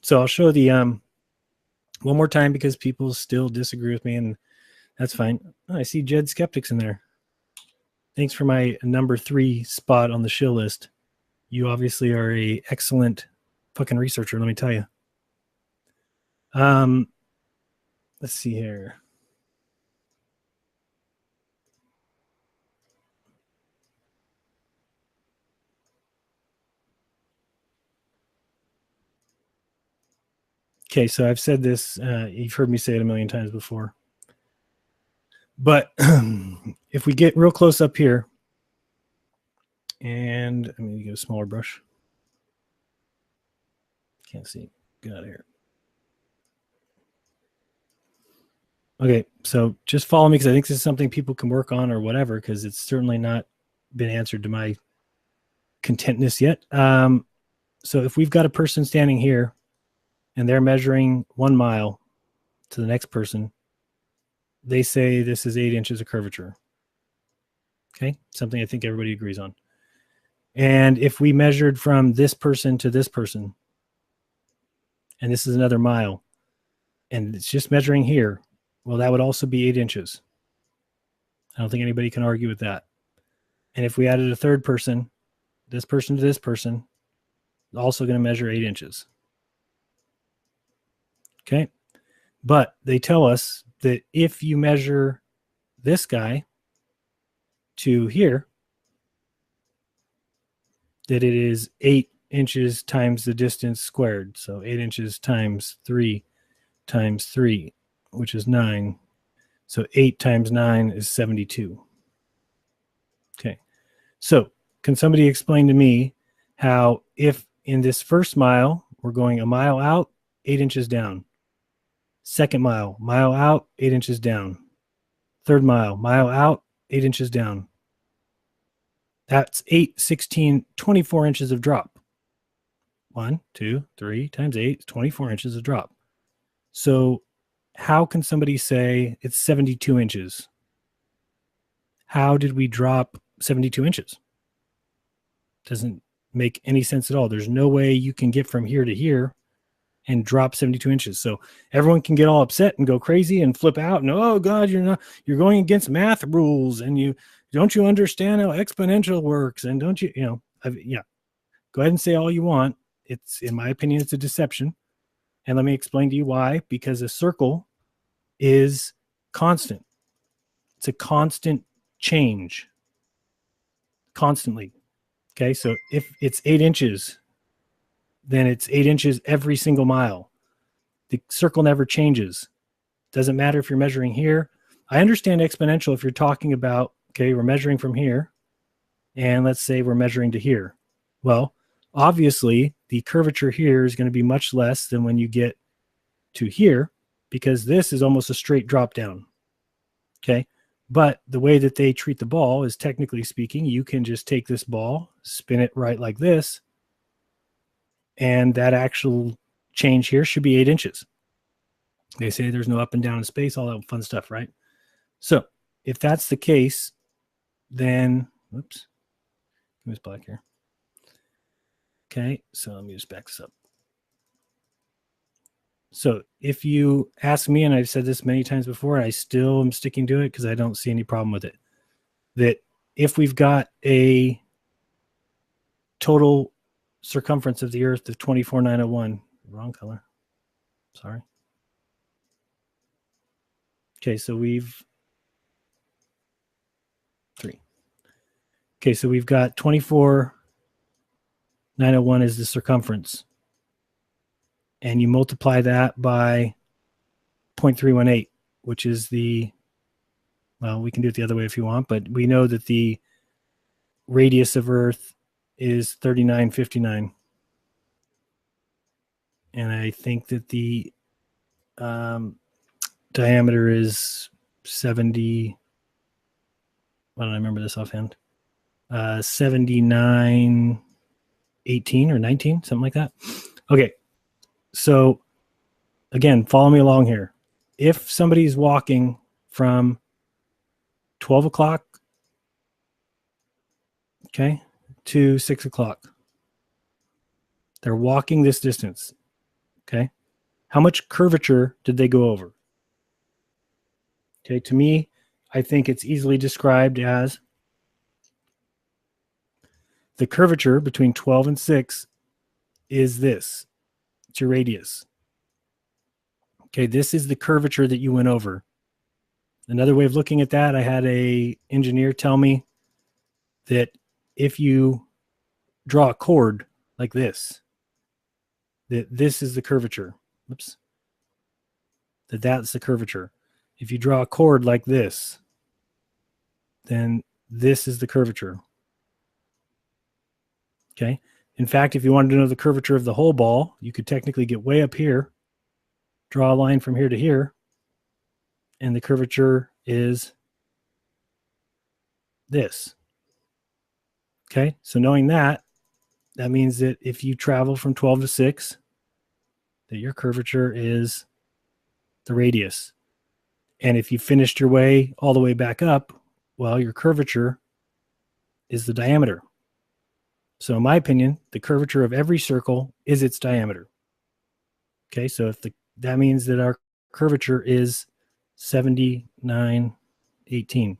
So I'll show the one more time because people still disagree with me, and that's fine. Oh, I see Jed Skeptics in there. Thanks for my number 3 spot on the shill list. You obviously are a excellent fucking researcher, let me tell you. Let's see here. Okay, so I've said this, you've heard me say it a million times before. But if we get real close up here, and I'm going to get a smaller brush. Can't see. Get out of here. Okay, so just follow me because I think this is something people can work on or whatever, because it's certainly not been answered to my contentness yet. So if we've got a person standing here and they're measuring 1 mile to the next person, they say this is 8 inches of curvature. Okay, something I think everybody agrees on. And if we measured from this person to this person, and this is another mile, and it's just measuring here, well, that would also be 8 inches. I don't think anybody can argue with that. And if we added a third person, this person to this person, also going to measure 8 inches. Okay. But they tell us that if you measure this guy to here, that it is 8 inches times the distance squared. So 8 inches times 3 times 3, which is 9. So 8 times 9 is 72. Okay. So can somebody explain to me how if in this first mile, we're going a mile out, 8 inches down. Second mile out, 8 inches down. Third mile out, 8 inches down. That's 8, 16, 24 inches of drop. 1, 2, 3 times 8 is 24 inches of drop. So how can somebody say it's 72 inches? How did we drop 72 inches? Doesn't make any sense at all. There's no way you can get from here to here and drop 72 inches. So everyone can get all upset and go crazy and flip out and, oh God, you're going against math rules, and don't you understand how exponential works, and don't you, yeah, go ahead and say all you want. It's, in my opinion, it's a deception. And let me explain to you why. Because a circle is constant. It's a constant change. Constantly. Okay, so if it's 8 inches, then it's 8 inches every single mile. The circle never changes. Doesn't matter if you're measuring here. I understand exponential if you're talking about, okay, we're measuring from here, and let's say we're measuring to here. Well, obviously, the curvature here is going to be much less than when you get to here, because this is almost a straight drop down. Okay, but the way that they treat the ball is, technically speaking, you can just take this ball, spin it right like this, and that actual change here should be 8 inches. They say there's no up and down in space, all that fun stuff, right? So if that's the case, then, whoops, who's black here? Okay, so let me just back this up. So if you ask me, and I've said this many times before, I still am sticking to it because I don't see any problem with it, that if we've got a total circumference of the Earth of 24,901, wrong color, sorry. Okay, so we've got 24,901 is the circumference. And you multiply that by 0.318, which is well, we can do it the other way if you want, but we know that the radius of Earth is 3959. And I think that the diameter is 70. Why don't I remember this offhand? 7918 or 19, something like that. Okay. So again, follow me along here. If somebody's walking from 12 o'clock, okay, to 6 o'clock, they're walking this distance. Okay. How much curvature did they go over? Okay. To me, I think it's easily described as the curvature between 12 and 6 is this. It's your radius. Okay. This is the curvature that you went over. Another way of looking at that, I had a engineer tell me that if you draw a chord like this, that this is the curvature. Oops. That's the curvature. If you draw a chord like this, then this is the curvature. Okay. In fact, if you wanted to know the curvature of the whole ball, you could technically get way up here, draw a line from here to here, and the curvature is this. Okay. So knowing that, that means that if you travel from 12 to 6, that your curvature is the radius. And if you finished your way all the way back up, well, your curvature is the diameter. So in my opinion, the curvature of every circle is its diameter. Okay, so if that means that our curvature is 7918.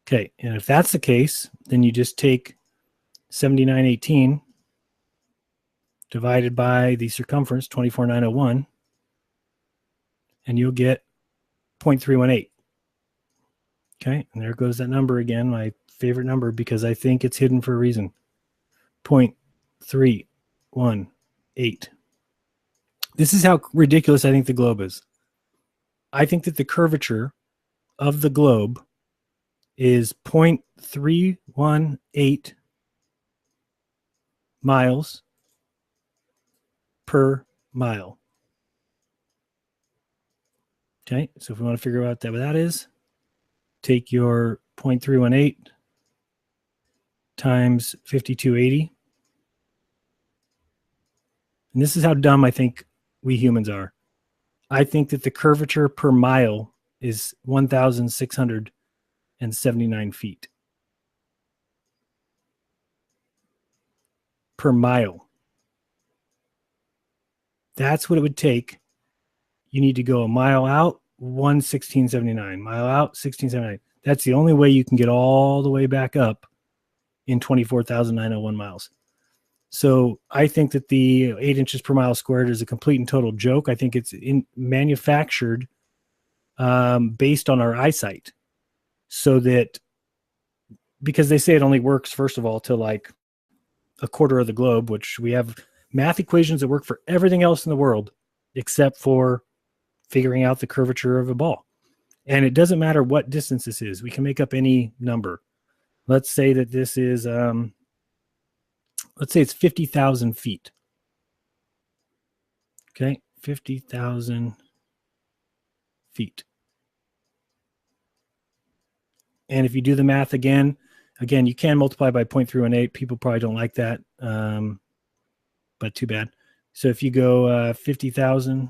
Okay, and if that's the case, then you just take 7918 divided by the circumference, 24901, and you'll get 0.318. Okay, and there goes that number again, my favorite number, because I think it's hidden for a reason. 0.318. This is how ridiculous I think the globe is. I think that the curvature of the globe is 0.318 miles per mile. Okay, so if we want to figure out what that is, take your 0.318 times 5280. And this is how dumb I think we humans are. I think that the curvature per mile is 1,679 feet per mile. That's what it would take. You need to go a mile out, 1,679. Mile out, 1,679. That's the only way you can get all the way back up in 24,901 miles. So I think that the 8 inches per mile squared is a complete and total joke. I think it's manufactured based on our eyesight, so that, because they say it only works, first of all, to like a quarter of the globe, which we have math equations that work for everything else in the world except for figuring out the curvature of a ball. And it doesn't matter what distance this is. We can make up any number. Let's say that this is, let's say it's 50,000 feet. Okay, 50,000 feet. And if you do the math again, you can multiply by 0.318. People probably don't like that, but too bad. So if you go 50,000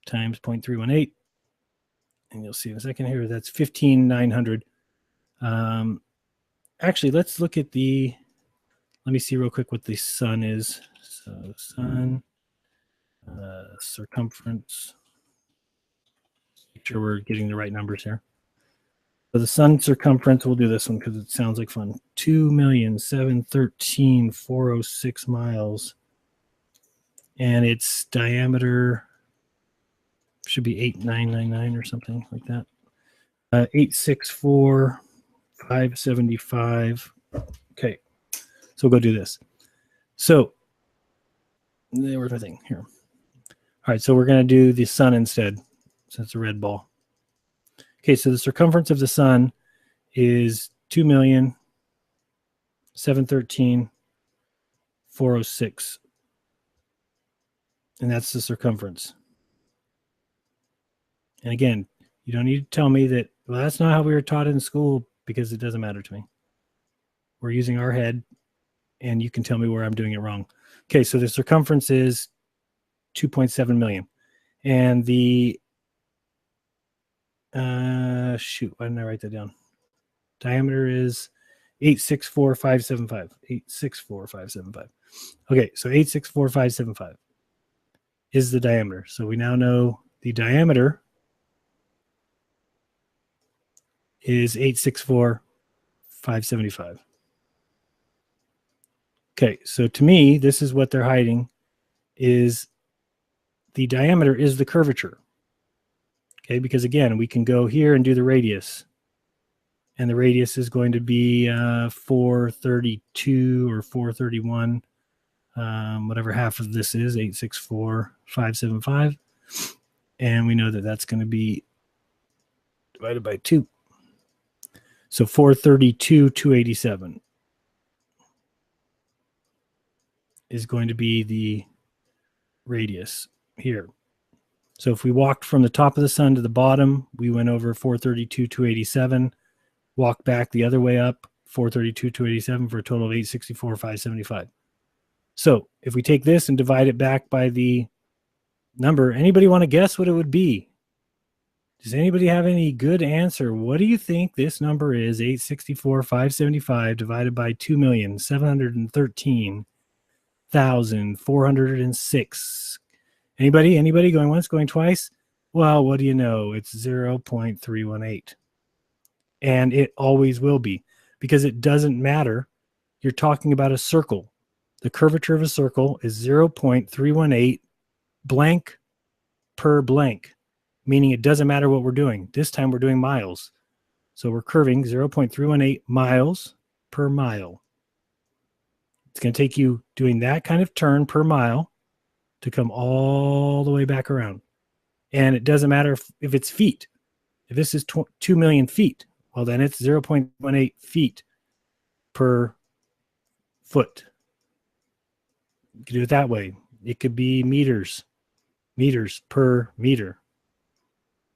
times 0.318, and you'll see in a second here, that's 15,900. Actually, let's look at let me see real quick what the sun is. So sun, circumference. Make sure we're getting the right numbers here. So the sun circumference, we'll do this one because it sounds like fun. 2,713,406 miles. And its diameter should be 8,999 or something like that. 864,575. Okay, so we'll go do this. So where's my thing here? All right, so we're going to do the sun instead, since it's a red ball. Okay, so the circumference of the sun is 2,713,406. And that's the circumference. And again, you don't need to tell me that, well, that's not how we were taught in school, because it doesn't matter to me. We're using our head, and you can tell me where I'm doing it wrong. Okay, so the circumference is 2.7 million. And the, shoot, why didn't I write that down? Diameter is 864,575. 864,575. Okay, so 864,575 is the diameter. So we now know the diameter is 864,575. Okay, so to me, this is what they're hiding, is the diameter is the curvature. Okay, because again, we can go here and do the radius. And the radius is going to be 432 or 431, whatever half of this is, 864,575. And we know that that's going to be divided by 2. So 432,287 is going to be the radius here. So if we walked from the top of the sun to the bottom, we went over 432,287, walked back the other way up, 432,287 for a total of 864,575. So if we take this and divide it back by the number, anybody want to guess what it would be? Does anybody have any good answer? What do you think this number is? 864,575 divided by 2,713,406. Anybody going once, going twice? Well, what do you know? It's 0.318. And it always will be, because it doesn't matter. You're talking about a circle. The curvature of a circle is 0.318 blank per blank, meaning it doesn't matter what we're doing. This time we're doing miles. So we're curving 0.318 miles per mile. It's going to take you doing that kind of turn per mile to come all the way back around. And it doesn't matter if it's feet. If this is 2 million feet, well, then it's 0.18 feet per foot. You could do it that way. It could be meters per meter.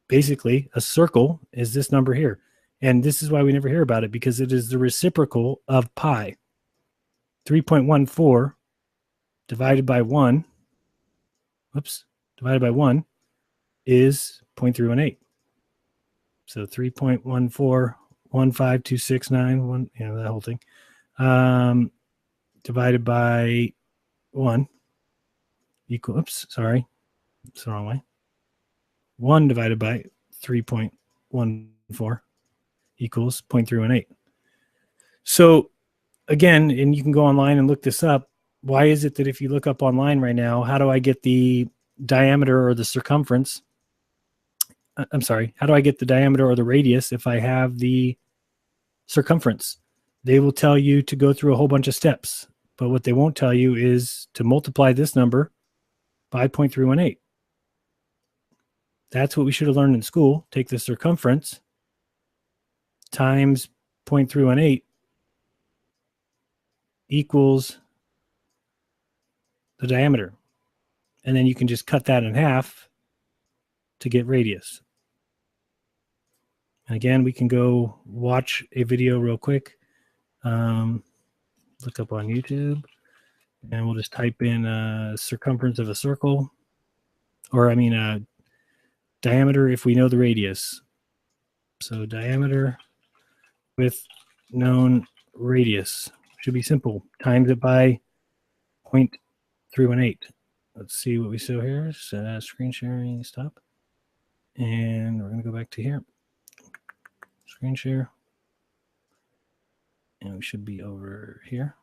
Basically, a circle is this number here. And this is why we never hear about it, because it is the reciprocal of pi. 3.14 divided by 1, divided by 1 is 0.318. So 3.1415269, that whole thing, divided by 1 equal, that's the wrong way. 1 divided by 3.14 equals 0.318. So again, and you can go online and look this up. Why is it that if you look up online right now, how do I get the diameter or the circumference? I'm sorry, how do I get the diameter or the radius if I have the circumference? They will tell you to go through a whole bunch of steps, but what they won't tell you is to multiply this number by 0.318. That's what we should have learned in school. Take the circumference times 0.318 equals the diameter. And then you can just cut that in half to get radius. And again, we can go watch a video real quick. Look up on YouTube, and we'll just type in circumference of a circle, or diameter if we know the radius. So diameter with known radius should be simple. Times it by 0.318. Let's see what we saw here. Screen sharing, stop. And we're going to go back to here. Screen share. And we should be over here.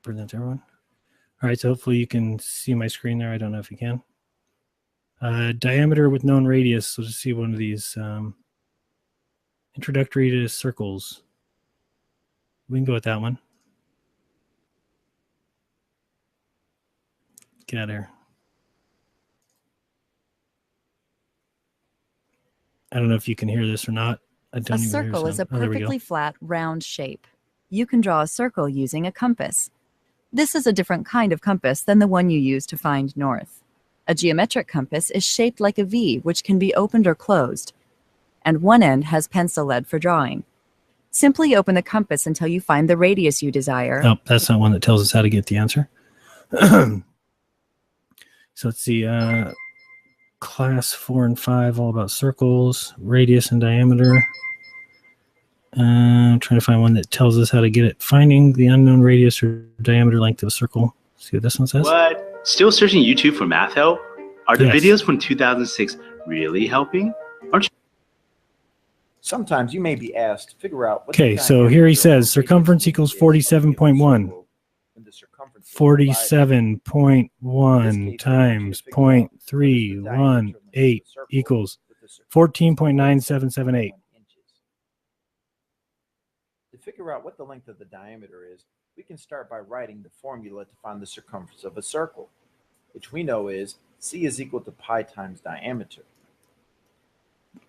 Present to everyone. All right, so hopefully you can see my screen there. I don't know if you can. Diameter with known radius. So just see one of these. Introductory to circles. We can go with that one. Get out of here. I don't know if you can hear this or not. A circle is a perfectly flat, round shape. You can draw a circle using a compass. This is a different kind of compass than the one you use to find north. A geometric compass is shaped like a V, which can be opened or closed, and one end has pencil lead for drawing. Simply open the compass until you find the radius you desire. Oh, that's not one that tells us how to get the answer. So let's see. Class 4 and 5, all about circles, radius and diameter. I'm trying to find one that tells us how to get it. Finding the unknown radius or diameter length of a circle. See what this one says? What? Still searching YouTube for math help? Are the videos from 2006 really helping? Aren't you? Sometimes you may be asked to figure out what. Okay, so here he says circumference equals 47.1. 47.1 times 0.318 equals 14.9778. To figure out what the length of the diameter is, we can start by writing the formula to find the circumference of a circle, which we know is C is equal to pi times diameter.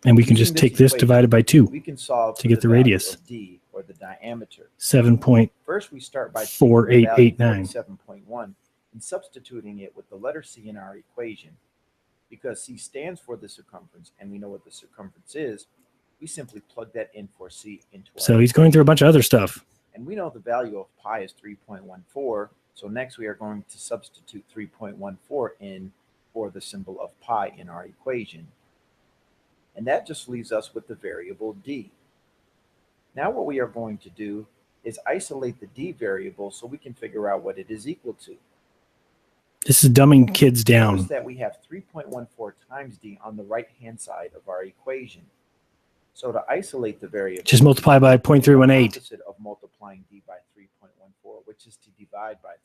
And we can just take this divided by 2 we can solve to get the radius. D, or the diameter. 7.4889. First, we start by taking the value 47.1 and substituting it with the letter C in our equation. Because C stands for the circumference and we know what the circumference is, we simply plug that in for C into our So he's going through a bunch of other stuff. And we know the value of pi is 3.14. So next we are going to substitute 3.14 in for the symbol of pi in our equation. And that just leaves us with the variable D. Now what we are going to do is isolate the D variable so we can figure out what it is equal to. This is dumbing kids down. Notice that we have 3.14 times D on the right-hand side of our equation. So to isolate the variable, just multiply by 0.318. Opposite of multiplying D by 3.14, which is to divide by 3.14.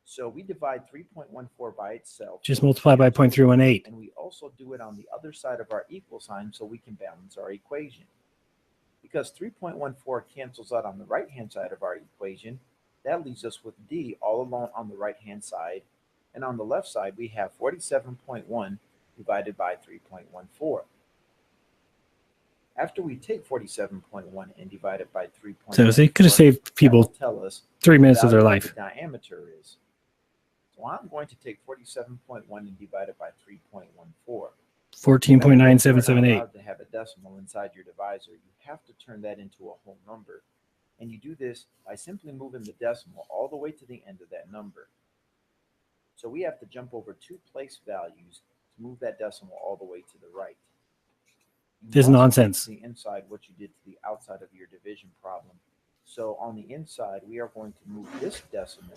So we divide 3.14 by itself. Just multiply by 0.318. And we also do it on the other side of our equal sign so we can balance our equation. Because 3.14 cancels out on the right-hand side of our equation, that leaves us with D all alone on the right-hand side. And on the left side, we have 47.1 divided by 3.14. After we take 47.1 and divide it by 3.14, so they could have saved people tell us 3 minutes of their life. The diameter is. So I'm going to take 47.1 and divide it by 3.14. 14.9778. To have a decimal inside your divisor, you have to turn that into a whole number. And you do this by simply moving the decimal all the way to the end of that number. So we have to jump over 2 place values to move that decimal all the way to the right. This is nonsense. The inside what you did to the outside of your division problem. So on the inside, we are going to move this decimal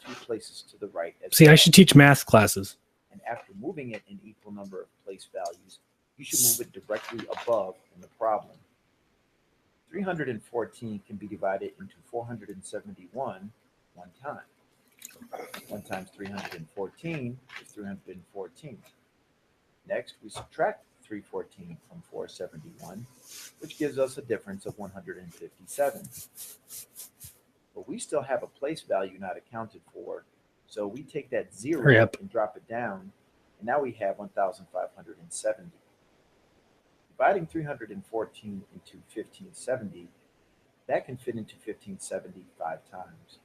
2 places to the right. See, I should teach math classes. And after moving it in equal number of place values, you should move it directly above in the problem. 314 can be divided into 471 one time. 1 times 314 is 314. Next, we subtract 314 from 471, which gives us a difference of 157. But we still have a place value not accounted for, so we take that 0 and drop it down, and now we have 1,570. Dividing 314 into 1570, that can fit into 1570 5 times.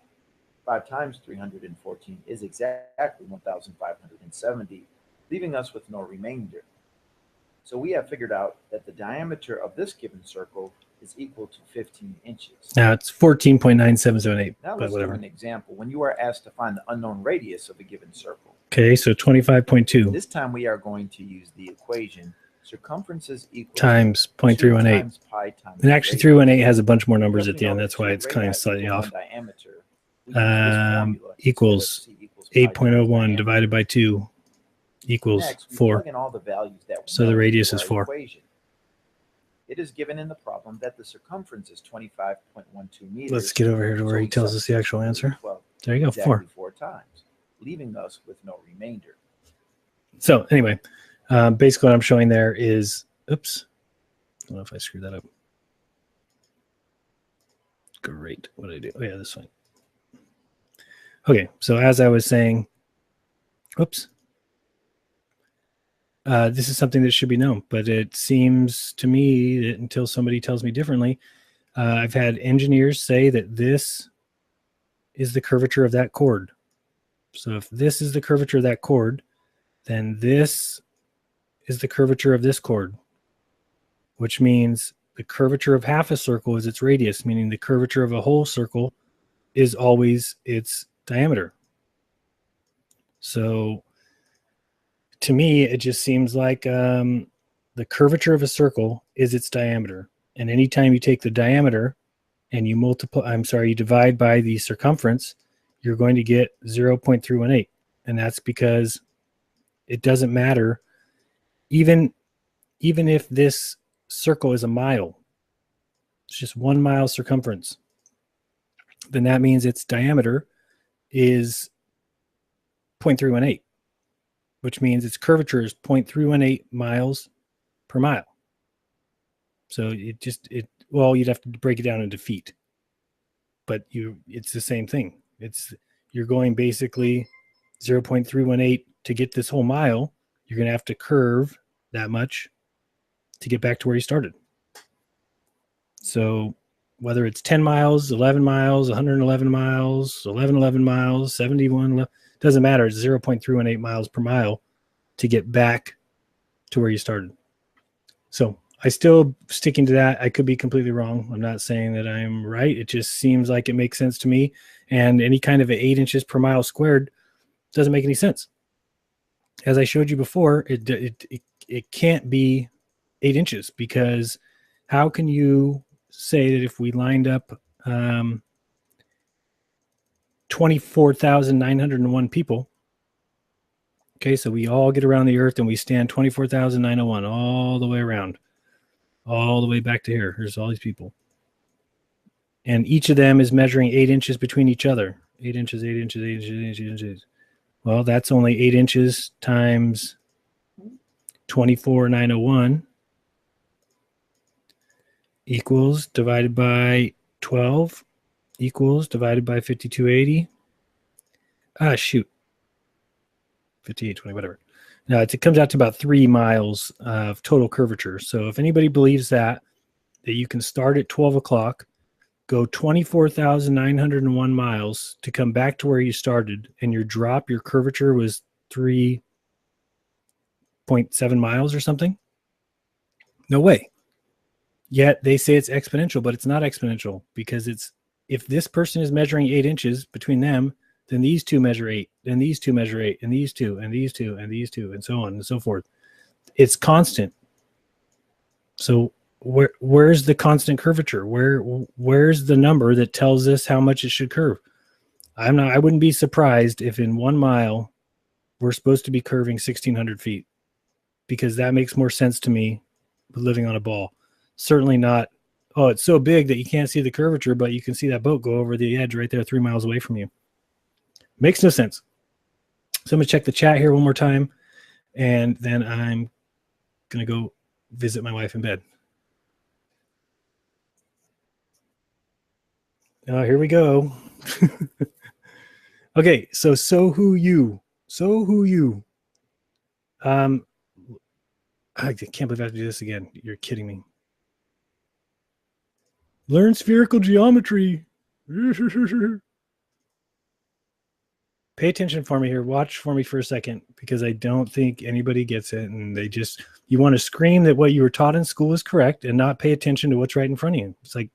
5 times 314 is exactly 1,570, leaving us with no remainder. So we have figured out that the diameter of this given circle is equal to 15 inches. Now it's 14.9778. Now let's do an example when you are asked to find the unknown radius of a given circle. Okay, so 25.2. This time we are going to use the equation circumference is equal times 0.318. And actually 318 has a bunch more numbers at the end. That's why it's kind of slightly off. Equals 8.01 divided by 2 equals 4. So the radius is 4. It is given in the problem that the circumference is 25.12 meters. Let's get over here to where he tells us the actual answer. There you go, 4. 4 times, leaving us with no remainder. So anyway, basically what I'm showing there is, oops, I don't know if I screwed that up. Great, what did I do? Oh yeah, this one. Okay, so as I was saying, oops. This is something that should be known, but it seems to me that until somebody tells me differently, I've had engineers say that this is the curvature of that chord. So if this is the curvature of that chord, then this is the curvature of this chord, which means the curvature of half a circle is its radius, meaning the curvature of a whole circle is always its diameter. So to me, it just seems like the curvature of a circle is its diameter. And anytime you take the diameter and you you divide by the circumference, you're going to get 0.318. And that's because it doesn't matter. Even if this circle is a mile, it's just 1 mile circumference, then that means its diameter is 0.318, which means its curvature is 0.318 miles per mile. So you'd have to break it down into feet, but it's the same thing. You're going basically 0.318 to get this whole mile. You're going to have to curve that much to get back to where you started. So whether it's 10 miles, 11 miles, 111 miles, 11 miles, 71, doesn't matter. It's 0.318 miles per mile to get back to where you started. So I still sticking to that. I could be completely wrong. I'm not saying that I'm right. It just seems like it makes sense to me. And any kind of 8 inches per mile squared doesn't make any sense. As I showed you before, it can't be 8 inches, because how can you say that if we lined up 24,901 people, okay, so we all get around the earth and we stand 24,901 all the way around, all the way back to here. Here's all these people. And each of them is measuring 8 inches between each other. 8 inches, 8 inches, 8 inches, 8 inches. Well, that's only 8 inches times 24,901 equals divided by 12 equals divided by 5280. Shoot. 5820, whatever. Now it comes out to about 3 miles of total curvature. So if anybody believes that you can start at 12 o'clock, go 24,901 miles to come back to where you started, and your curvature was 3.7 miles or something, no way. Yet they say it's exponential, but it's not exponential, because if this person is measuring 8 inches between them, then these two measure 8, then these two measure 8, and these two, and these two, and these two, and so on and so forth. It's constant. So where's the constant curvature? Where's the number that tells us how much it should curve? I wouldn't be surprised if in 1 mile we're supposed to be curving 1,600 feet, because that makes more sense to me with living on a ball. Certainly not, oh, it's so big that you can't see the curvature, but you can see that boat go over the edge right there 3 miles away from you. Makes no sense. So I'm going to check the chat here one more time, and then I'm going to go visit my wife in bed. Here we go. Okay, so who you? I can't believe I have to do this again. You're kidding me. Learn spherical geometry. Pay attention for me here. Watch for me for a second, because I don't think anybody gets it. And you want to scream that what you were taught in school is correct and not pay attention to what's right in front of you. It's like,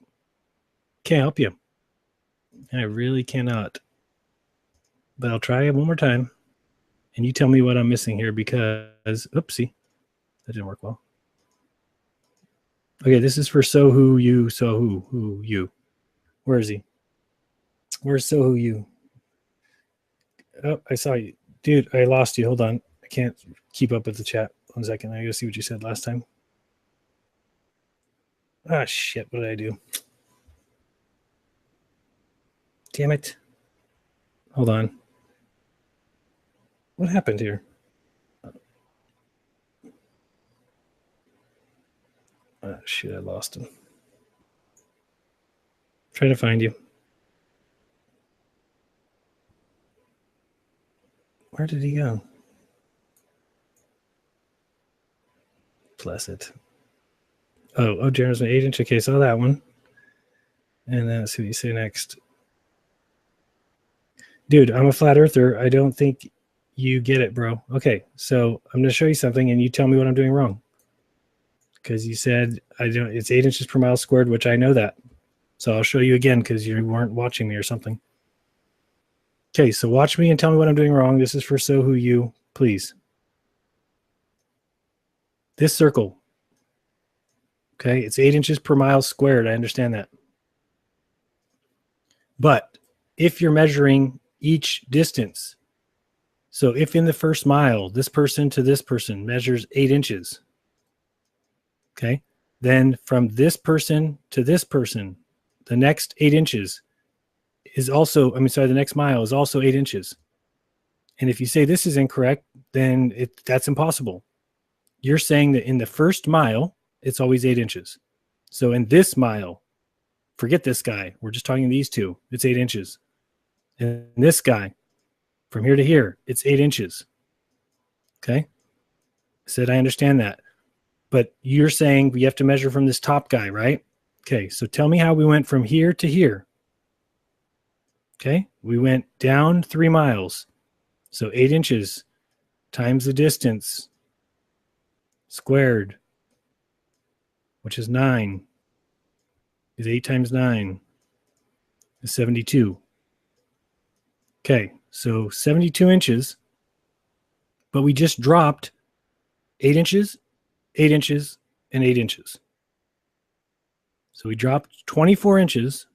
can't help you. I really cannot. But I'll try it one more time. And you tell me what I'm missing here, because, oopsie, that didn't work well. Okay, this is for who you. Where is he? Where's who you? Oh, I saw you. Dude, I lost you. Hold on. I can't keep up with the chat. 1 second. I gotta see what you said last time. Shit. What did I do? Damn it. Hold on. What happened here? Shit, I lost him. Trying to find you. Where did he go? Bless it. Oh, jerenism 8 inch. Okay, saw that one. And then let's see what you say next. Dude, I'm a flat earther. I don't think you get it, bro. Okay, so I'm going to show you something, and you tell me what I'm doing wrong. Because you said it's 8 inches per mile squared, which I know that. So I'll show you again, because you weren't watching me or something. Okay, so watch me and tell me what I'm doing wrong. This is for who you, please. This circle, Okay, it's 8 inches per mile squared. I understand that. But if you're measuring each distance, so if in the first mile, this person to this person measures 8 inches, okay, then from this person to this person, the next 8 inches is also, the next mile is also 8 inches. And if you say this is incorrect, then that's impossible. You're saying that in the first mile, it's always 8 inches. So in this mile, forget this guy. We're just talking these two. It's 8 inches. And this guy, from here to here, it's 8 inches. Okay? I said, I understand that. But you're saying we have to measure from this top guy, right? Okay, so tell me how we went from here to here. Okay, we went down 3 miles. So 8 inches times the distance squared, which is 9, is 8 times 9 is 72. Okay, so 72 inches, but we just dropped 8 inches, 8 inches, and 8 inches. So we dropped 24 inches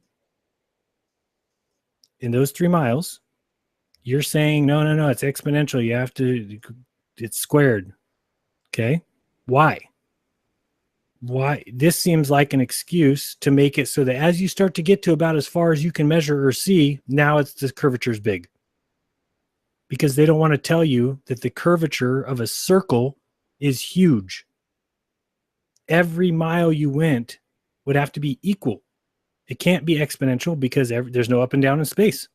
in those 3 miles. You're saying, no, it's exponential. You have to, it's squared. Okay. Why? This seems like an excuse to make it so that as you start to get to about as far as you can measure or see, now it's the curvature is big. Because they don't want to tell you that the curvature of a circle is huge. Every mile you went would have to be equal. It can't be exponential because there's no up and down in space.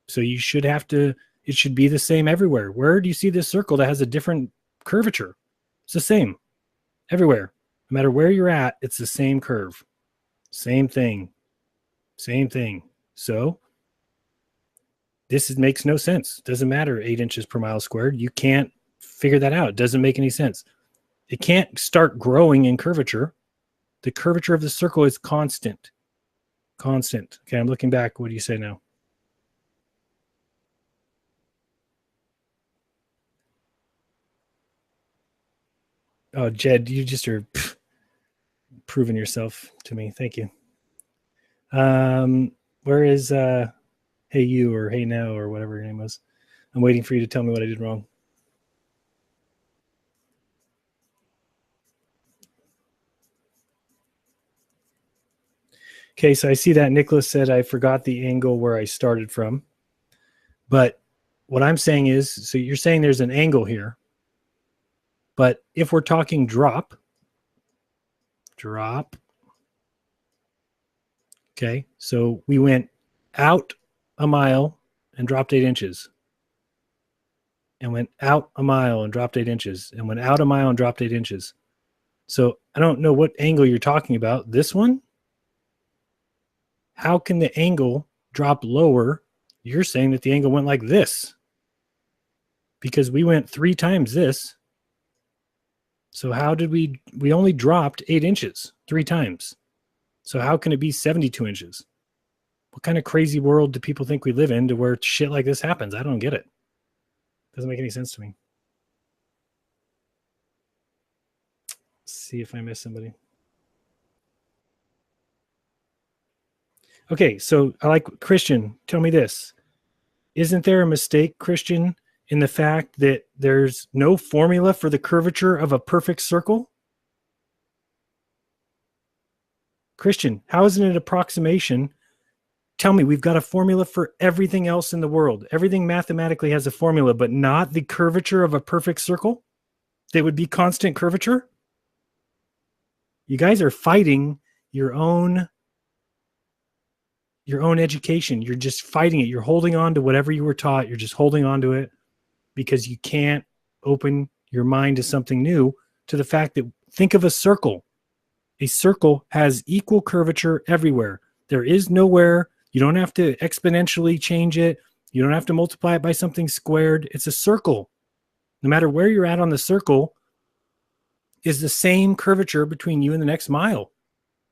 So you should have to, it should be the same everywhere. Where do you see this circle that has a different curvature? It's the same everywhere. No matter where you're at, it's the same curve. Same thing. Same thing. So this makes no sense. Doesn't matter 8 inches per mile squared. You can't figure that out. It doesn't make any sense. It can't start growing in curvature. The curvature of the circle is constant. Constant. Okay, I'm looking back. What do you say now? Oh, Jed, you just are proving yourself to me. Thank you. Where is hey you or hey now or whatever your name was? I'm waiting for you to tell me what I did wrong. Okay, so I see that Nicholas said I forgot the angle where I started from. But what I'm saying is, so you're saying there's an angle here. But if we're talking drop, okay, so we went out a mile and dropped 8 inches. And went out a mile and dropped 8 inches. And went out a mile and dropped 8 inches. So I don't know what angle you're talking about. This one? How can the angle drop lower? You're saying that the angle went like this. Because we went 3 times this. So how did we only dropped 8 inches 3 times. So how can it be 72 inches? What kind of crazy world do people think we live in to where shit like this happens? I don't get it. Doesn't make any sense to me. Let's see if I miss somebody. Okay, so I like Christian. Tell me this. Isn't there a mistake, Christian, in the fact that there's no formula for the curvature of a perfect circle? Christian, how is it an approximation? Tell me, we've got a formula for everything else in the world. Everything mathematically has a formula, but not the curvature of a perfect circle? That would be constant curvature? You guys are fighting your own education. You're just fighting it. You're holding on to whatever you were taught. You're just holding on to it because you can't open your mind to something new, to the fact that, think of a circle. A circle has equal curvature everywhere. There is nowhere, you don't have to exponentially change it. You don't have to multiply it by something squared. It's a circle. No matter where you're at on the circle is the same curvature between you and the next mile,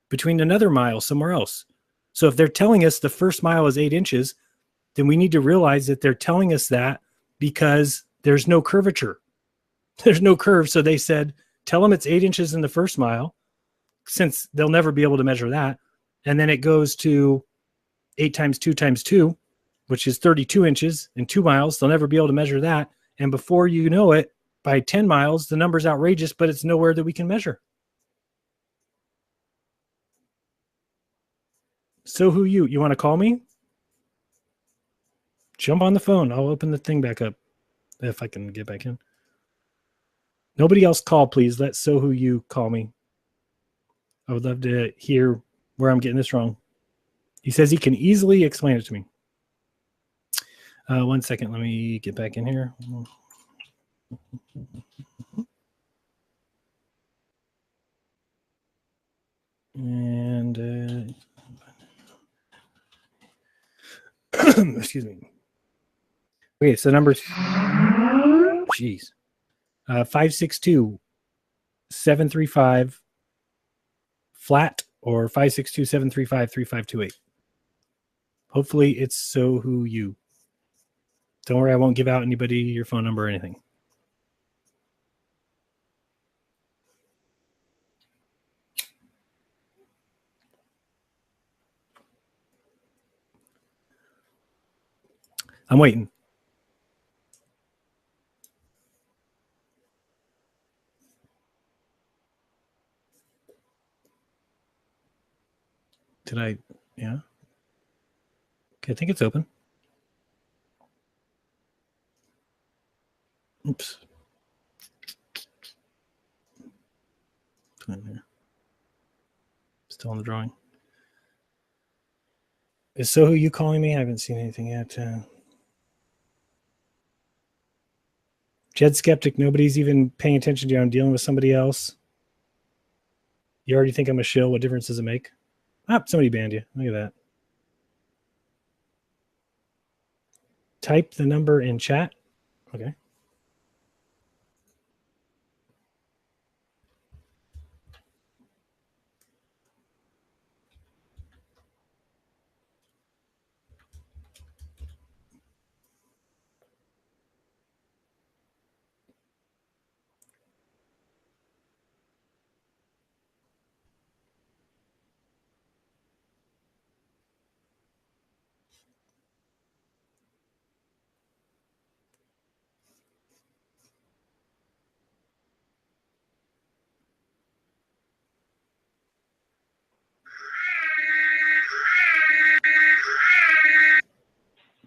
between another mile somewhere else. So if they're telling us the first mile is 8 inches, then we need to realize that they're telling us that because there's no curvature. There's no curve. So they said, tell them it's 8 inches in the first mile. since they'll never be able to measure that. And then it goes to 8 times 2 times 2, which is 32 inches and 2 miles. They'll never be able to measure that. And before you know it, by 10 miles, the number's outrageous, but it's nowhere that we can measure. So who you? You want to call me? Jump on the phone. I'll open the thing back up if I can get back in. Nobody else call, please. Let So Who You call me. I would love to hear where I'm getting this wrong. He says he can easily explain it to me. 1 second. Let me get back in here. And excuse me. Okay, so numbers. Jeez. 562-735 flat or 562-735-3528. Hopefully it's So Who You. Don't worry, I won't give out anybody your phone number or anything. I'm waiting. Did I? Yeah. Okay, I think it's open. Oops. Still on the drawing. Is So Who You calling me? I haven't seen anything yet. Jed Skeptic, nobody's even paying attention to you. I'm dealing with somebody else. You already think I'm a shill. What difference does it make? Ah, somebody banned you. Look at that. Type the number in chat. Okay.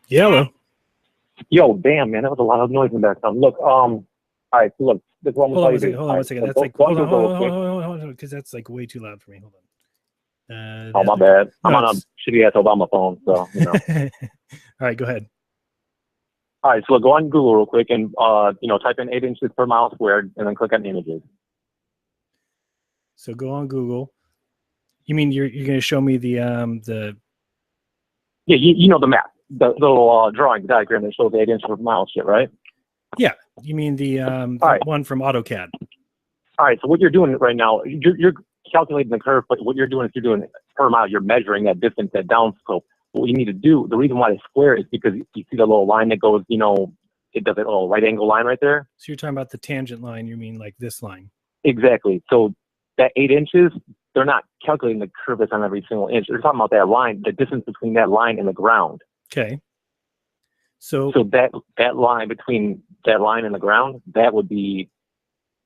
Yellow. Yo, damn, man, that was a lot of noise in the background. Look, all right, so look, this one. Hold on one second. That's like hold on, because that's like way too loud for me. Hold on. Oh, my bad. I'm on a shitty ass Obama phone, so you know. All right, go ahead. All right, so look, go on Google real quick and type in 8 inches per mile squared, and then click on images. So go on Google. You mean you're going to show me the Yeah, you know the map, the little drawing diagram that shows 8 inches per mile shit, right? Yeah, you mean the one from AutoCAD. All right, so what you're doing right now, you're calculating the curve, but what you're doing is you're doing per mile. You're measuring that distance, that downslope. What you need to do, the reason why it's square is because you see the little line that goes, it does a little right angle line right there. So you're talking about the tangent line. You mean like this line? Exactly. So that 8 inches, they're not calculating the curve that's on every single inch. They're talking about that line, the distance between that line and the ground. Okay. So that line between that line and the ground, that would be,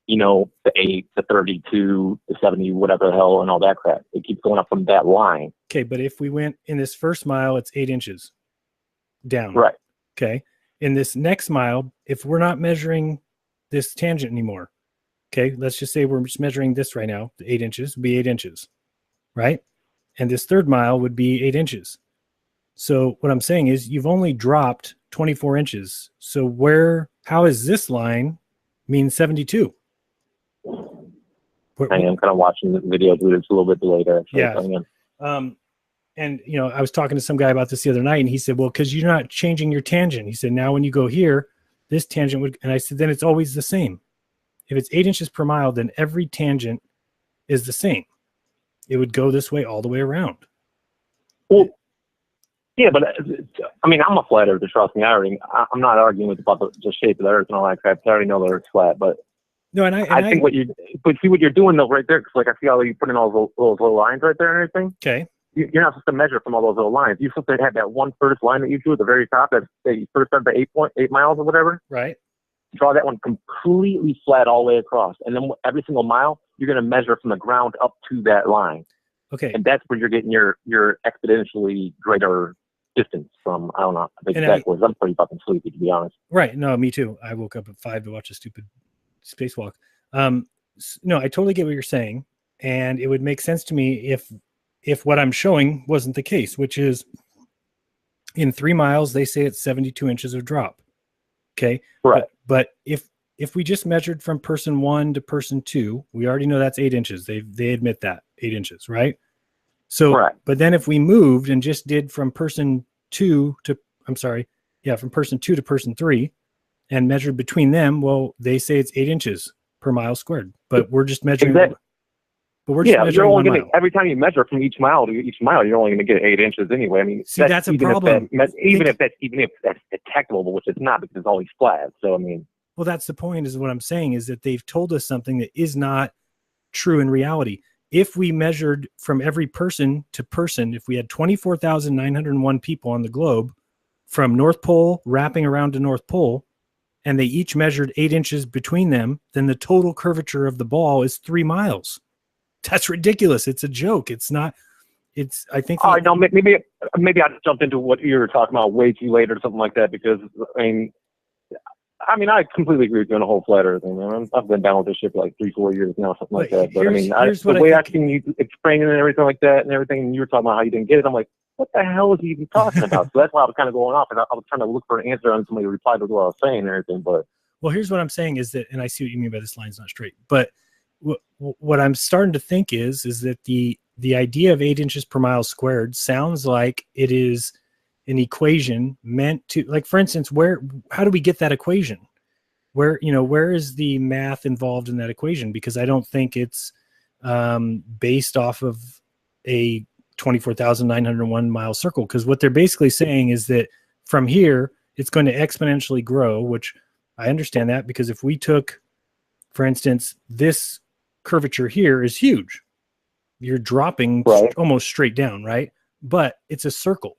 the 8, the 32, the 70, whatever the hell, and all that crap. It keeps going up from that line. Okay, but if we went in this first mile, it's 8 inches down. Right. Okay. In this next mile, if we're not measuring this tangent anymore, okay, let's just say we're just measuring this right now, the 8 inches would be 8 inches, right? And this third mile would be 8 inches. So what I'm saying is you've only dropped 24 inches. So how is this line mean 72? I am kind of watching the video, dude. It's a little bit delayed there. Yeah. And, I was talking to some guy about this the other night, and he said, well, because you're not changing your tangent. He said, now when you go here, this tangent would, and I said, then it's always the same. If it's 8 inches per mile, then every tangent is the same. It would go this way all the way around. Well, yeah, but I'm a flat earther, trust me. I'm not arguing about the shape of the earth and all that crap. I already know the earth's flat, but No, I think but see what you're doing though right there, because like I see how you put in all those little lines right there and everything. Okay. You're not supposed to measure from all those little lines. You're supposed to have that one first line that you drew at the very top that you first started the 8 miles or whatever. Right. Draw that one completely flat all the way across, and then every single mile you're going to measure from the ground up to that line. Okay. And that's where you're getting your exponentially greater distance from. I don't know the exact words. I'm pretty fucking sleepy, to be honest. Right. No, me too. I woke up at 5 to watch a stupid spacewalk. No, I totally get what you're saying, and it would make sense to me if what I'm showing wasn't the case, which is in 3 miles they say it's 72 inches of drop. Okay. Right. But if we just measured from person 1 to person 2, we already know that's 8 inches. They admit that 8 inches, right? So, right. But then if we moved and just did from person 2 to from person 2 to person 3 and measured between them, well, they say it's 8 inches per mile squared, but we're just measuring. Exactly. But we're just measuring you're only 1 gonna, mile. every time you measure from each mile to each mile, you're only going to get 8 inches anyway. I mean, see, that's a problem. Even if that's detectable, which it's not because it's always flat. So, I mean. Well, that's the point, is what I'm saying, is that they've told us something that is not true in reality. If we measured from every person to person, if we had 24,901 people on the globe from North Pole wrapping around to North Pole, and they each measured 8 inches between them, then the total curvature of the ball is 3 miles. That's ridiculous. It's a joke. It's not. It's. I think. Oh no, maybe I just jumped into what you were talking about way too late or something like that, because I completely agree with you on the whole flat earth thing, man. I've been down with this shit for like 3-4 years now, something like that. But the way I seen you explaining and everything like that, and everything, and you were talking about how you didn't get it, I'm like, what the hell is he even talking about? So that's why I was kind of going off, and I was trying to look for an answer on somebody to reply to what I was saying and everything. But well, here's what I'm saying is that, and I see what you mean by this line's not straight, but what I'm starting to think is that the idea of 8 inches per mile squared sounds like it is an equation meant to, like, for instance, how do we get that equation? Where is the math involved in that equation? Because I don't think it's based off of a 24,901 mile circle. Because what they're basically saying is that from here, it's going to exponentially grow, which I understand that, because if we took, for instance, this curvature here is huge. You're dropping almost straight down, right? But it's a circle.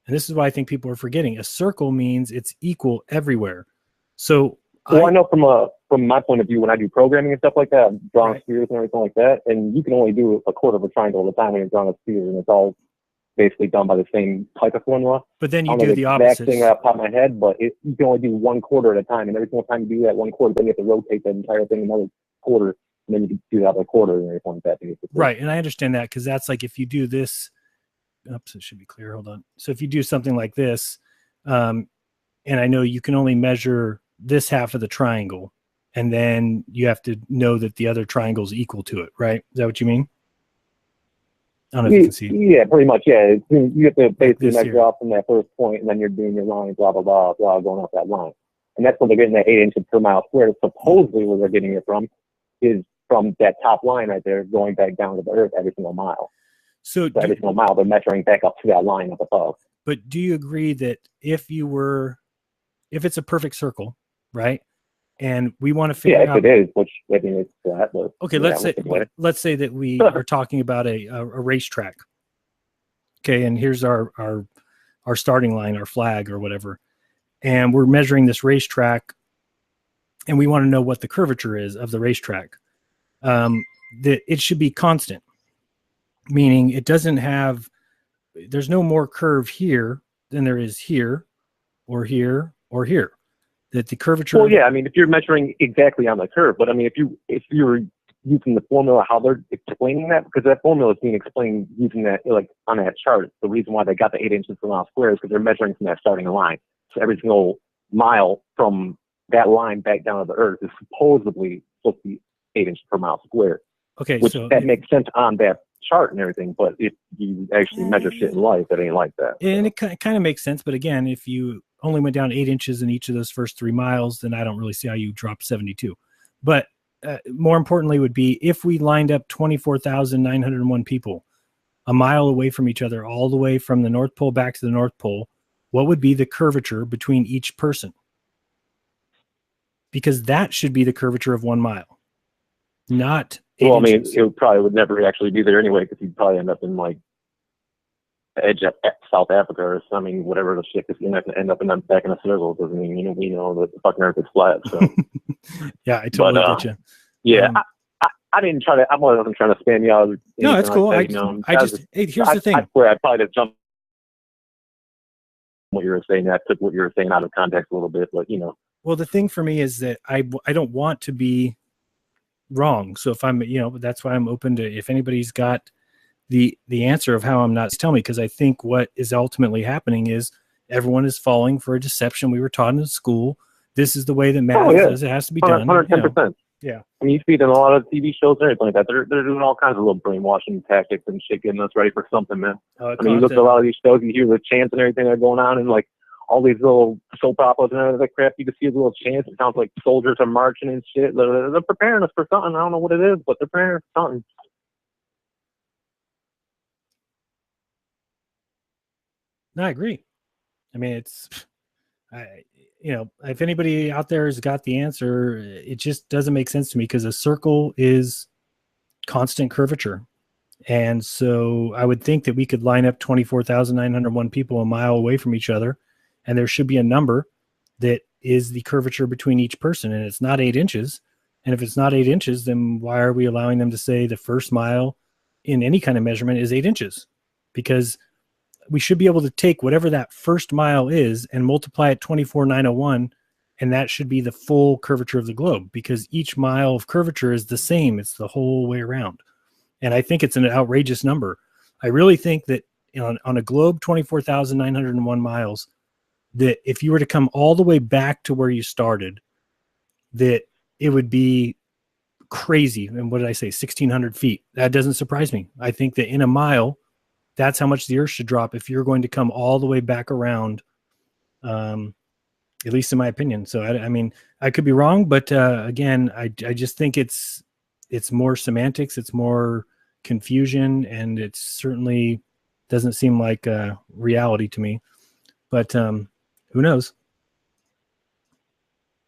And this is why I think people are forgetting. A circle means it's equal everywhere. So I know from my point of view, when I do programming and stuff like that, I'm drawing spheres and everything like that, and you can only do a quarter of a triangle at a time when you're drawing a sphere, and it's all basically done by the same type of formula. But then you do the opposite. Thing off the top of my head, but you can only do 1/4 at a time, and every single time you do that 1/4, then you have to rotate that entire thing another quarter, and then you can do that other quarter and everything like that. Basically. Right, and I understand that, because that's like if you do this. Oops, it should be clear. Hold on. So if you do something like this, and I know you can only measure this half of the triangle, and then you have to know that the other triangle is equal to it, right? Is that what you mean? I don't know if you can see. Yeah, pretty much. Yeah, you have to basically measure off from that first point, and then you're doing your line, blah blah blah blah, going off that line, and that's where they're getting that 8 inches per mile squared. Supposedly, where they're getting it from is from that top line right there, going back down to the earth every single mile. So every single mile, they're measuring back up to that line up above. But do you agree that if it's a perfect circle, right? And we want to figure out. Yeah, if it is, which I mean, it's that. But okay, let's say that we are talking about a racetrack. Okay, and here's our starting line, our flag or whatever, and we're measuring this racetrack, and we want to know what the curvature is of the racetrack. That it should be constant, meaning it doesn't have. There's no more curve here than there is here, or here, or here. That the curvature. Well, yeah, I mean, if you're measuring exactly on the curve, but I mean, if you're using the formula, how they're explaining that, because that formula is being explained using that, like on that chart. The reason why they got the 8 inches per mile square is because they're measuring from that starting line. So every single mile from that line back down to the earth is supposedly supposed to be 8 inches per mile square. Okay, which that makes sense on that chart and everything, but if you actually measure shit in life, it ain't like that. And it kind of makes sense, but again, if you only went down 8 inches in each of those first 3 miles, then I don't really see how you drop 72. But more importantly would be if we lined up 24,901 people a mile away from each other, all the way from the North Pole back to the North Pole, what would be the curvature between each person? Because that should be the curvature of 1 mile. not 8 Well, I mean, inches. it probably would never actually be there anyway, because he'd probably end up in like edge of South Africa or something, whatever the shit. Because you're not gonna end up back in a circle. Doesn't mean we know that the fucking Earth is flat. So yeah, I totally get you. Yeah, I didn't try to. I wasn't trying to spam you out. No, that's cool. Like that, here's the thing. I swear, I probably just jumped what you were saying. I took what you were saying out of context a little bit, but Well, the thing for me is that I don't want to be wrong. So if I'm, that's why I'm open to, if anybody's got the answer of how I'm not, tell me, because I think what is ultimately happening is everyone is falling for a deception we were taught in school. This is the way that math is. It has to be done. 110%. Yeah. I mean, you see it in a lot of TV shows and everything like that. They're doing all kinds of little brainwashing tactics and shit, getting us ready for something, man. I mean, you look at a lot of these shows, you hear the chants and everything that are going on, and like all these little soap operas and all that crap. You can see the little chants. It sounds like soldiers are marching and shit. They're preparing us for something. I don't know what it is, but they're preparing us for something. No, I agree. I mean, if anybody out there has got the answer, it just doesn't make sense to me, because a circle is constant curvature. And so I would think that we could line up 24,901 people a mile away from each other, and there should be a number that is the curvature between each person, and it's not 8 inches. And if it's not 8 inches, then why are we allowing them to say the first mile in any kind of measurement is 8 inches? Because we should be able to take whatever that first mile is and multiply it 24,901, and that should be the full curvature of the globe, because each mile of curvature is the same. It's the whole way around. And I think it's an outrageous number. I really think that on a globe, 24,901 miles, that if you were to come all the way back to where you started, that it would be crazy. And what did I say? 1,600 feet. That doesn't surprise me. I think that in a mile, that's how much the earth should drop if you're going to come all the way back around, at least in my opinion. So, I mean, I could be wrong, but again, I just think it's more semantics, it's more confusion, and it certainly doesn't seem like reality to me. But who knows?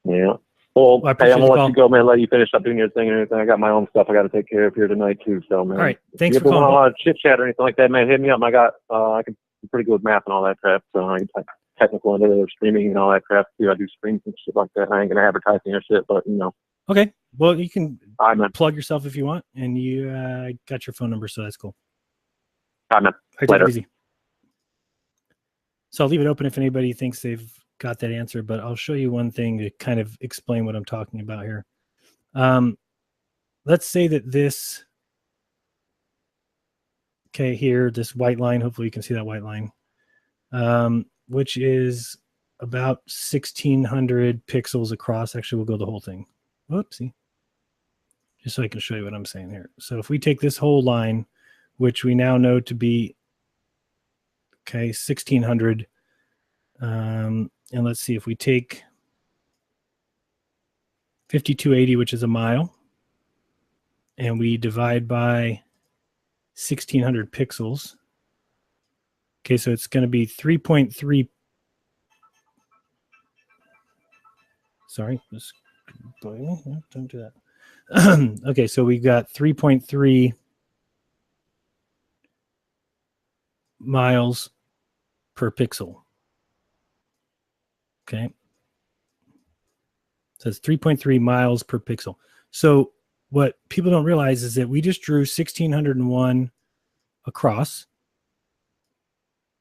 Yeah. Well, I'm going to let you go, man. Let you finish up doing your thing and everything. I got my own stuff I got to take care of here tonight, too. So, man. All right. Thanks for calling. If you calling. want to chit-chat or anything like that, man, hit me up. I can be pretty good with math and all that crap. So, I'm technical into streaming and all that crap, too. I do streams and shit like that. I ain't going to advertise your shit, but, Okay. Well, you can plug yourself if you want, and you got your phone number, so that's cool. All right, man. Take it easy. So I'll leave it open if anybody thinks they've got that answer, but I'll show you one thing to kind of explain what I'm talking about here. Let's say that this, here, this white line, hopefully you can see that white line, which is about 1,600 pixels across. Actually, we'll go the whole thing. Whoopsie. Just so I can show you what I'm saying here. So if we take this whole line, which we now know to be 1,600, and let's see, if we take 5280, which is a mile, and we divide by 1,600 pixels. Okay, so it's going to be 3.3. Sorry, don't do that. Okay, so we've got 3.3 miles per pixel. Okay. So it's 3.3 miles per pixel. So what people don't realize is that we just drew 1,601 across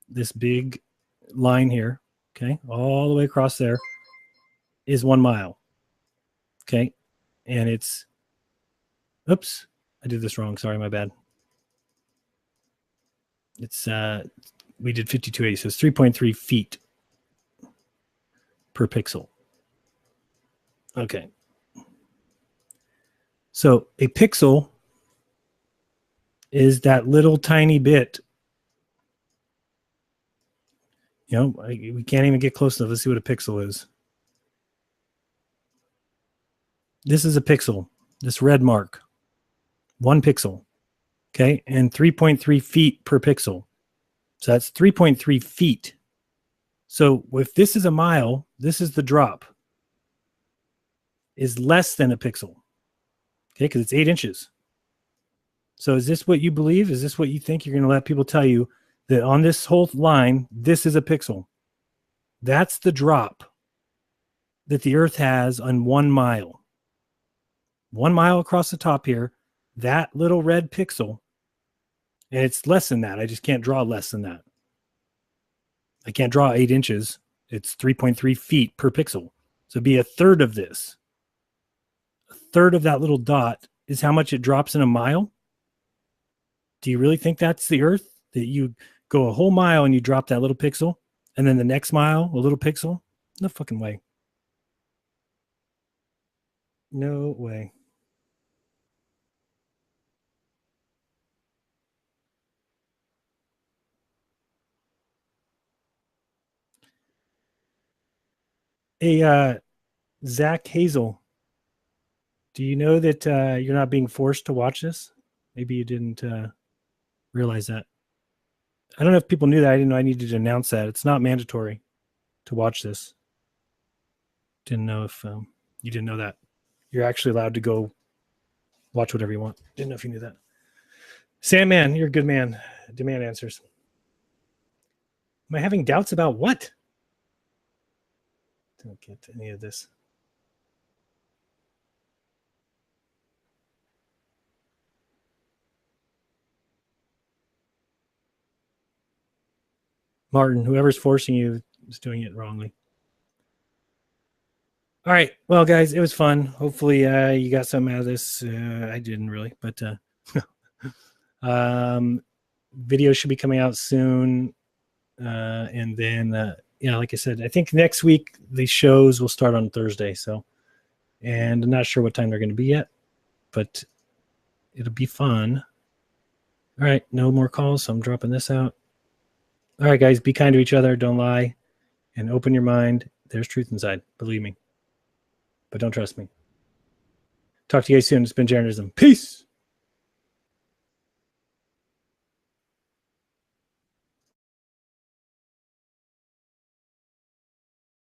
this big line here. Okay. All the way across there is 1 mile. Okay. And it's, oops, I did this wrong. Sorry, my bad. It's, we did 5280, so it's 3.3 feet per pixel. Okay. So a pixel is that little tiny bit. We can't even get close enough. Let's see what a pixel is. This is a pixel, this red mark, 1 pixel. Okay. And 3.3 feet per pixel. So that's 3.3 feet. So if this is a mile, this is the drop, is less than a pixel. Okay, because it's 8 inches. So is this what you believe? Is this what you think? You're going to let people tell you that on this whole line, this is a pixel. That's the drop that the Earth has on 1 mile. 1 mile across the top here, that little red pixel, and it's less than that. I just can't draw less than that. I can't draw 8 inches. It's 3.3 feet per pixel. So it'd be a third of this. A third of that little dot is how much it drops in a mile. Do you really think that's the Earth? That you go a whole mile and you drop that little pixel, and then the next mile, a little pixel? No fucking way. No way. Hey, Zach Hazel, do you know that you're not being forced to watch this? Maybe you didn't realize that. I don't know if people knew that. I didn't know I needed to announce that. It's not mandatory to watch this. Didn't know if you didn't know that. You're actually allowed to go watch whatever you want. Didn't know if you knew that. Sandman, you're a good man. Demand answers. Am I having doubts about what? Don't get any of this. Martin, whoever's forcing you is doing it wrongly. All right. Well, guys, it was fun. Hopefully you got something out of this. I didn't really, but video should be coming out soon. And then, like I said, I think next week the shows will start on Thursday. So, and I'm not sure what time they're going to be yet, but it'll be fun. All right. No more calls. So I'm dropping this out. All right, guys, be kind to each other. Don't lie and open your mind. There's truth inside. Believe me, but don't trust me. Talk to you guys soon. It's been jerenism. Peace.